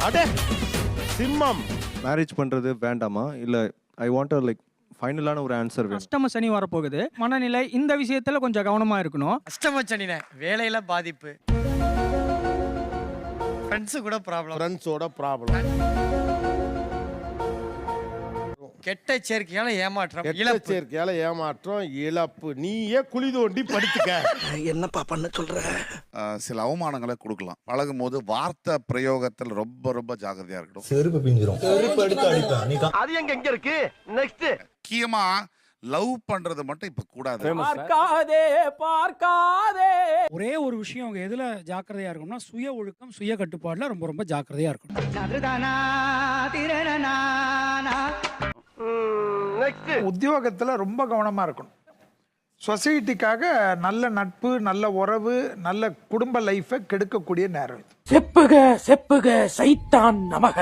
அடே சிம்மம். மேரேஜ் பண்றது வேண்டாமா இல்ல ஐ வாண்ட் லைக் ஃபைனலான ஒரு ஆன்சர் வேணும். அஷ்டம சனி வரப்போகுது. மனநிலை இந்த விஷயத்துல கொஞ்சம் கவனமா இருக்கணும். அஷ்டம சனினே வேலையில பாதிப்பு, ஃப்ரெண்ட்ஸ் கூட ப்ராப்ளம், ஃப்ரெண்ட்ஸோட ப்ராப்ளம், கெட்ட சேர்க்கையால ஏமாற்றம், கெட்ட இழப்பு. சேர்க்கையால ஏமாற்றம், இழப்பு. நீயே குழி தோண்டி படுத்துக்க. என்னப்பா பண்ண சொல்ற? சில அவமானங்களை கொடுக்கலாம். பழகும் போது வார்த்தை பிரயோகத்தில் ரொம்ப ரொம்ப ஜாக்கிரதையா இருக்கணும். செருப்பு பிஞ்சிரும். செருப்பு எடுத்து அடிப்பேன். அது எங்க இருக்கு? நெக்ஸ்ட் முக்கியமா லவ் பண்றது மட்டும் இப்ப கூடாது. ஒரே ஒரு விஷயம் அவங்க எதுல ஜாக்கிரதையா இருக்கணும்னா சுய ஒழுக்கம், சுய கட்டுப்பாடுல ரொம்ப ரொம்ப ஜாக்கிரதையா இருக்கணும். நெக்ஸ்ட் உத்தியோகத்துல ரொம்ப கவனமா இருக்கணும். சொசைட்டிக்காக நல்ல நட்பு, நல்ல உறவு, நல்ல குடும்ப லைஃபை கெடுக்கக்கூடிய நேரம் இது. செப்புக செப்புக சைத்தான் நமக.